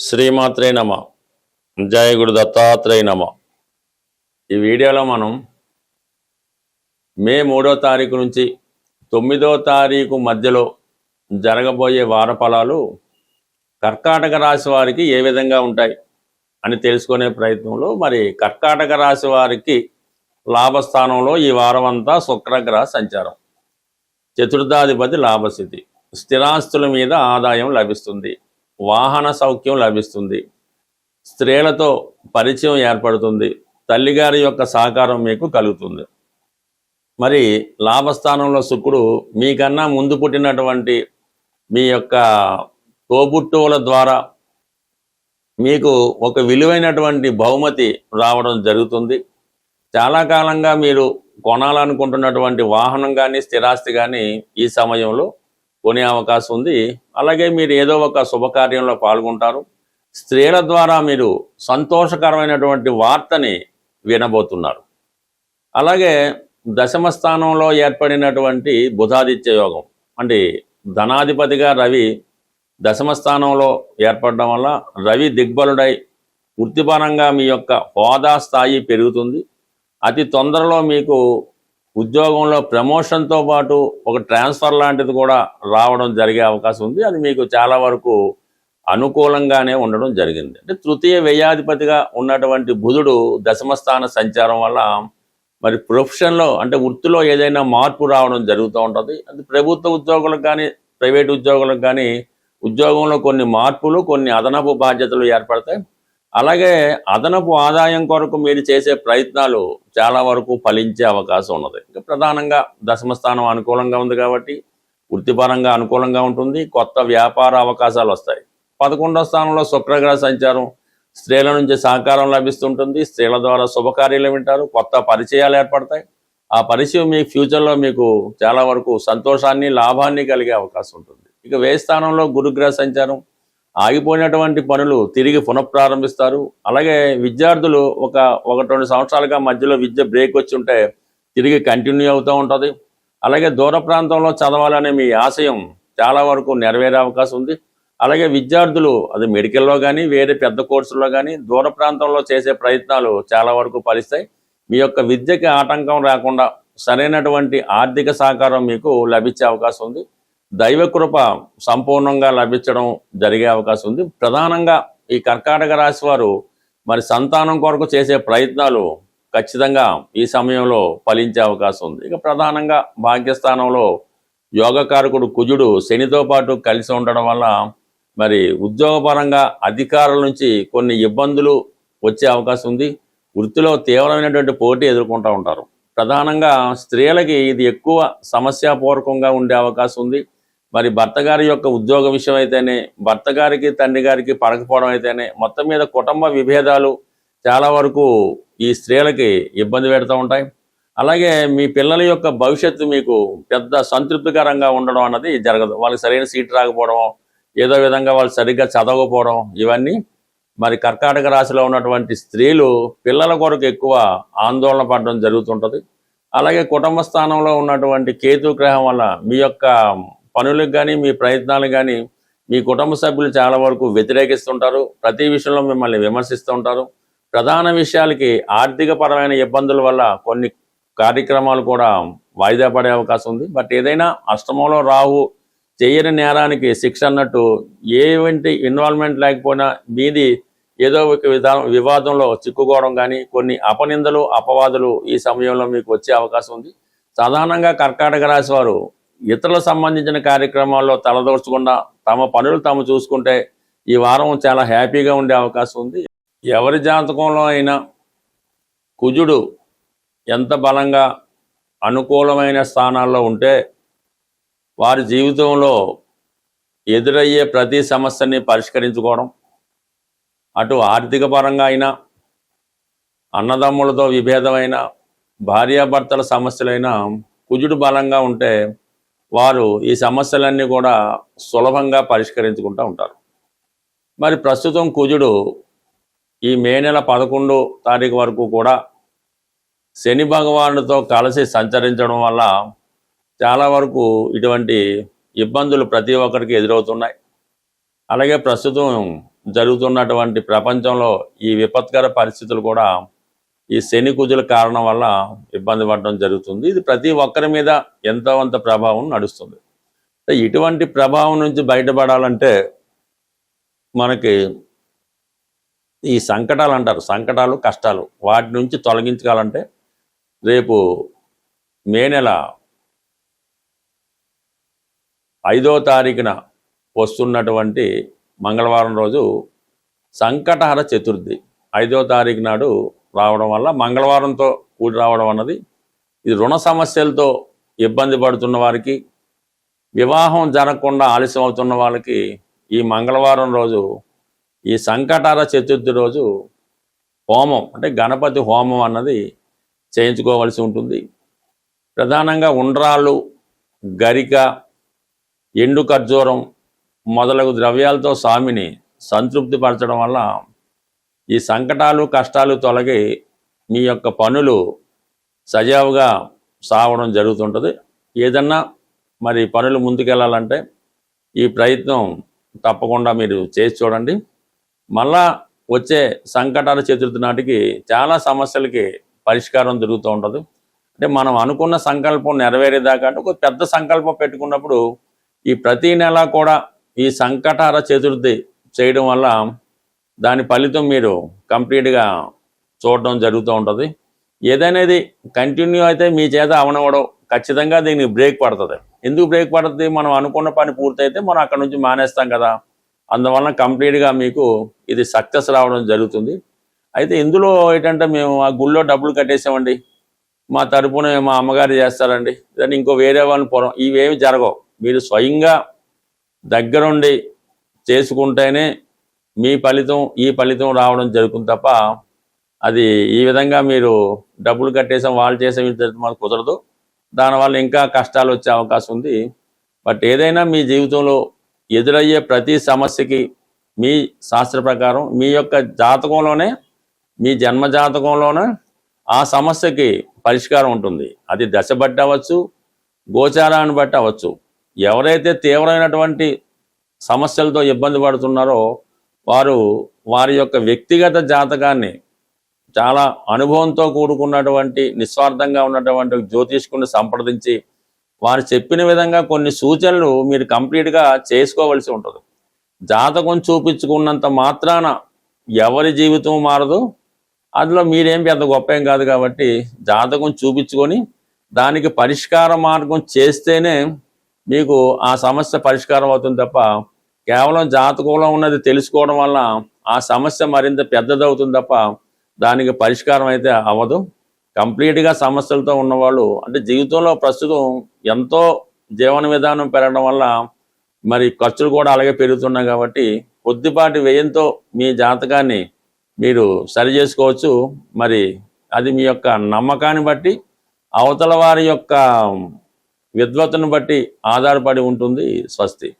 శ్రీమాత్రే నమ. జయ గురు దత్తాత్రేయ నమ. ఈ వీడియోలో మనం మే 3వ తారీఖు నుంచి 9వ తారీఖు మధ్యలో జరగబోయే వార ఫలాలు కర్కాటక రాశి వారికి ఏ విధంగా ఉంటాయి అని తెలుసుకునే ప్రయత్నంలో మరి కర్కాటక రాశి వారికి లాభస్థానంలో ఈ వారం అంతా శుక్రగ్రహ సంచారం, చతుర్థాధిపతి లాభస్థితి, స్థిరాస్తుల మీద ఆదాయం లభిస్తుంది, వాహన సౌఖ్యం లభిస్తుంది, స్త్రీలతో పరిచయం ఏర్పడుతుంది, తల్లిగారి యొక్క సహకారం మీకు కలుగుతుంది. మరి లాభస్థానంలో శుక్రుడు మీకన్నా ముందు పుట్టినటువంటి మీ యొక్క తోబుట్టువుల ద్వారా మీకు ఒక విలువైనటువంటి బహుమతి రావడం జరుగుతుంది. చాలా కాలంగా మీరు కొనాలనుకుంటున్నటువంటి వాహనం కానీ స్థిరాస్తి కానీ ఈ సమయంలో కొనే అవకాశం ఉంది. అలాగే మీరు ఏదో ఒక శుభకార్యంలో పాల్గొంటారు. స్త్రీల ద్వారా మీరు సంతోషకరమైనటువంటి వార్తని వినబోతున్నారు. అలాగే దశమ స్థానంలో ఏర్పడినటువంటి బుధాదిత్య యోగం అంటే ధనాధిపతిగా రవి దశమ స్థానంలో ఏర్పడడం వల్ల రవి దిగ్బలుడై వృత్తిపరంగా మీ యొక్క హోదా స్థాయి పెరుగుతుంది. అతి తొందరలో మీకు ఉద్యోగంలో ప్రమోషన్తో పాటు ఒక ట్రాన్స్ఫర్ లాంటిది కూడా రావడం జరిగే అవకాశం ఉంది. అది మీకు చాలా వరకు అనుకూలంగానే ఉండడం జరిగింది. అంటే తృతీయ వ్యయాధిపతిగా ఉన్నటువంటి బుధుడు దశమస్థాన సంచారం వల్ల మరి ప్రొఫెషన్లో అంటే వృత్తిలో ఏదైనా మార్పు రావడం జరుగుతూ ఉంటుంది. అది ప్రభుత్వ ఉద్యోగులకు కానీ ప్రైవేట్ ఉద్యోగులకు కానీ ఉద్యోగంలో కొన్ని మార్పులు, కొన్ని అదనపు బాధ్యతలు ఏర్పడతాయి. అలాగే అదనపు ఆదాయం కొరకు మీరు చేసే ప్రయత్నాలు చాలా వరకు ఫలించే అవకాశం ఉన్నది. ఇంకా ప్రధానంగా దశమస్థానం అనుకూలంగా ఉంది కాబట్టి వృత్తిపరంగా అనుకూలంగా ఉంటుంది. కొత్త వ్యాపార అవకాశాలు వస్తాయి. 11వ స్థానంలో శుక్రగ్రహ సంచారం స్త్రీల నుంచి సహకారం లభిస్తుంటుంది. స్త్రీల ద్వారా శుభకార్యాలు వింటారు, కొత్త పరిచయాలు ఏర్పడతాయి. ఆ పరిచయం మీ ఫ్యూచర్లో మీకు చాలా వరకు సంతోషాన్ని, లాభాన్ని కలిగే అవకాశం ఉంటుంది. ఇక వ్యయ స్థానంలో గురుగ్రహ సంచారం ఆగిపోయినటువంటి పనులు తిరిగి పునఃప్రారంభిస్తారు. అలాగే విద్యార్థులు ఒక 1-2 సంవత్సరాలుగా మధ్యలో విద్య బ్రేక్ వచ్చి ఉంటే తిరిగి కంటిన్యూ అవుతూ ఉంటుంది. అలాగే దూర ప్రాంతంలో చదవాలనే మీ ఆశయం చాలా వరకు నెరవేరే అవకాశం ఉంది. అలాగే విద్యార్థులు అది మెడికల్లో కానీ వేరే పెద్ద కోర్సుల్లో కానీ దూర ప్రాంతంలో చేసే ప్రయత్నాలు చాలా వరకు ఫలిస్తాయి. మీ యొక్క విద్యకి ఆటంకం రాకుండా సరైనటువంటి ఆర్థిక సహకారం మీకు లభించే అవకాశం ఉంది. దైవకృప సంపూర్ణంగా లభించడం జరిగే అవకాశం ఉంది. ప్రధానంగా ఈ కర్కాటక రాశి వారు మరి సంతానం కొరకు చేసే ప్రయత్నాలు ఖచ్చితంగా ఈ సమయంలో ఫలించే అవకాశం ఉంది. ఇక ప్రధానంగా భాగ్యస్థానంలో యోగకారకుడు కుజుడు శనితో పాటు కలిసి ఉండడం వల్ల మరి ఉద్యోగపరంగా అధికారుల నుంచి కొన్ని ఇబ్బందులు వచ్చే అవకాశం ఉంది. వృత్తిలో తీవ్రమైనటువంటి పోటీ ఎదుర్కొంటూ ఉంటారు. ప్రధానంగా స్త్రీలకి ఇది ఎక్కువ సమస్యాపూర్వకంగా ఉండే అవకాశం ఉంది. మరి భర్త గారి యొక్క ఉద్యోగ విషయం అయితేనే, భర్త గారికి తండ్రి గారికి పడకపోవడం అయితేనే, మొత్తం మీద కుటుంబ విభేదాలు చాలా వరకు ఈ స్త్రీలకి ఇబ్బంది పెడుతూ ఉంటాయి. అలాగే మీ పిల్లల యొక్క భవిష్యత్తు మీకు పెద్ద సంతృప్తికరంగా ఉండడం అన్నది జరగదు. వాళ్ళకి సరైన సీట్ రాకపోవడం, ఏదో విధంగా వాళ్ళు సరిగ్గా చదవకపోవడం, ఇవన్నీ మరి కర్కాటక రాశిలో ఉన్నటువంటి స్త్రీలు పిల్లల కొరకు ఎక్కువ ఆందోళన పడడం జరుగుతుంటుంది. అలాగే కుటుంబ స్థానంలో ఉన్నటువంటి కేతు గ్రహం వల్ల మీ యొక్క పనులకు కానీ మీ ప్రయత్నాలకు కానీ మీ కుటుంబ సభ్యులు చాలా వరకు వ్యతిరేకిస్తుంటారు. ప్రతి విషయంలో మిమ్మల్ని విమర్శిస్తూ ఉంటారు. ప్రధాన విషయాలకి ఆర్థిక పరమైన ఇబ్బందుల వల్ల కొన్ని కార్యక్రమాలు కూడా వాయిదా పడే అవకాశం ఉంది. బట్ ఏదైనా అష్టమంలో రాహు చేయని నేరానికి శిక్ష అన్నట్టు ఏవంటి ఇన్వాల్వ్మెంట్ లేకపోయినా మీది ఏదో ఒక వివాదంలో చిక్కుకోవడం కానీ కొన్ని అపనిందలు, అపవాదులు ఈ సమయంలో మీకు వచ్చే అవకాశం ఉంది. సాధారణంగా కర్కాటక రాశి వారు ఇతరులకు సంబంధించిన కార్యక్రమాల్లో తలదోర్చకుండా తమ పనులు తాము చూసుకుంటే ఈ వారం చాలా హ్యాపీగా ఉండే అవకాశం ఉంది. ఎవరి జాతకంలో అయినా కుజుడు ఎంత బలంగా అనుకూలమైన స్థానాల్లో ఉంటే వారి జీవితంలో ఎదురయ్యే ప్రతి సమస్యని పరిష్కరించుకోవడం, అటు ఆర్థిక పరంగా అయినా, అన్నదమ్ములతో విభేదమైన, భార్యాభర్తల సమస్యలైనా కుజుడు బలంగా ఉంటే వారు ఈ సమస్యలన్నీ కూడా సులభంగా పరిష్కరించుకుంటూ ఉంటారు. మరి ప్రస్తుతం కుజుడు ఈ మే నెల 11వ తారీఖు వరకు కూడా శని భగవానుడితో కలిసి సంచరించడం వల్ల చాలా వరకు ఇటువంటి ఇబ్బందులు ప్రతి ఒక్కరికి ఎదురవుతున్నాయి. అలాగే ప్రస్తుతం జరుగుతున్నటువంటి ప్రపంచంలో ఈ విపత్కర పరిస్థితులు కూడా ఈ శని కుజుల కారణం వల్ల ఇబ్బంది పడడం జరుగుతుంది. ఇది ప్రతి ఒక్కరి మీద ఎంతో అంత ప్రభావం నడుస్తుంది. ఇటువంటి ప్రభావం నుంచి బయటపడాలంటే మనకి ఈ సంకటాలు అంటారు, సంకటాలు కష్టాలు, వాటి నుంచి తొలగించుకోవాలంటే రేపు మే నెల 5వ తారీఖున వస్తున్నటువంటి మంగళవారం రోజు సంకటహర చతుర్థి 5వ తారీఖు నాడు రావడం వల్ల మంగళవారంతో కూడి రావడం అన్నది ఇది రుణ సమస్యలతో ఇబ్బంది పడుతున్న వారికి, వివాహం జరగకుండా ఆలస్యం అవుతున్న వాళ్ళకి ఈ మంగళవారం రోజు ఈ సంకటహర చతుర్థి రోజు హోమం అంటే గణపతి హోమం అన్నది చేయించుకోవాల్సి ఉంటుంది. ప్రధానంగా ఉండ్రాళ్ళు, గరిక, ఎండు ఖర్జూరం మొదలగు ద్రవ్యాలతో స్వామిని సంతృప్తి పరచడం వల్ల ఈ సంకటాలు కష్టాలు తొలగి మీ యొక్క పనులు సజావుగా సాగడం జరుగుతుంటుంది. ఏదన్నా మరి పనులు ముందుకెళ్ళాలంటే ఈ ప్రయత్నం తప్పకుండా మీరు చేసి చూడండి. మళ్ళా వచ్చే సంకటాల చతుర్థి నాటికి చాలా సమస్యలకి పరిష్కారం జరుగుతూ ఉంటుంది. అంటే మనం అనుకున్న సంకల్పం నెరవేరేదాకా అంటే ఒక పెద్ద సంకల్పం పెట్టుకున్నప్పుడు ఈ ప్రతి నెల కూడా ఈ సంకటహర చతుర్థి చేయడం వల్ల దాని ఫలితం మీరు కంప్లీట్గా చూడడం జరుగుతూ ఉంటుంది. ఏదనేది కంటిన్యూ అయితే మీ చేత అవనవడం ఖచ్చితంగా దీనికి బ్రేక్ పడుతుంది. ఎందుకు బ్రేక్ పడుతుంది? మనం అనుకున్న పని పూర్తయితే మనం అక్కడ నుంచి మానేస్తాం కదా, అందువల్ల కంప్లీట్గా మీకు ఇది సక్సెస్ రావడం జరుగుతుంది. అయితే ఇందులో ఏంటంటే మేము ఆ గుళ్ళో డబ్బులు కట్టేసామండి, మా తరపున మా అమ్మగారు చేస్తారండి, దాన్ని ఇంకో వేరే వాళ్ళని పొరం, ఇవేమి జరగవు. మీరు స్వయంగా దగ్గరుండి చేసుకుంటేనే మీ ఫలితం ఈ ఫలితం రావడం జరుగుతుంది తప్ప అది ఈ విధంగా మీరు డబ్బులు కట్టేసాం వాళ్ళు చేసే మనకు కుదరదు. దానివల్ల ఇంకా కష్టాలు వచ్చే అవకాశం ఉంది. బట్ ఏదైనా మీ జీవితంలో ఎదురయ్యే ప్రతి సమస్యకి మీ శాస్త్ర ప్రకారం మీ యొక్క జాతకంలోనే, మీ జన్మ జాతకంలోనే ఆ సమస్యకి పరిష్కారం ఉంటుంది. అది దశ బట్టి అవ్వచ్చు, గోచారాన్ని బట్టి అవ్వచ్చు. ఎవరైతే తీవ్రమైనటువంటి సమస్యలతో ఇబ్బంది పడుతున్నారో వారు వారి యొక్క వ్యక్తిగత జాతకాన్ని చాలా అనుభవంతో కూడుకున్నటువంటి నిస్వార్థంగా ఉన్నటువంటి జ్యోతిష్కుని సంప్రదించి వారు చెప్పిన విధంగా కొన్ని సూచనలు మీరు కంప్లీట్గా చేసుకోవలసి ఉంటుంది. జాతకం చూపించుకున్నంత మాత్రాన ఎవరి జీవితం మారదు, అందులో మీరేం పెద్ద గొప్ప ఏం కాదు. కాబట్టి జాతకం చూపించుకొని దానికి పరిష్కార మార్గం చేస్తేనే మీకు ఆ సమస్య పరిష్కారం అవుతుంది తప్ప కేవలం జాతకంలో ఉన్నది తెలుసుకోవడం వల్ల ఆ సమస్య మరింత పెద్దదవుతుంది తప్ప దానికి పరిష్కారం అయితే అవ్వదు. కంప్లీట్గా సమస్యలతో ఉన్నవాళ్ళు అంటే జీవితంలో ప్రస్తుతం ఎంతో జీవన విధానం పెరగడం వల్ల మరి ఖర్చులు కూడా అలాగే పెరుగుతున్నాయి. కాబట్టి కొద్దిపాటి వ్యయంతో మీ జాతకాన్ని మీరు సరి చేసుకోవచ్చు. మరి అది మీ యొక్క నమ్మకాన్ని బట్టి, అవతల వారి యొక్క విద్వత్తును బట్టి ఆధారపడి ఉంటుంది. స్వస్తి.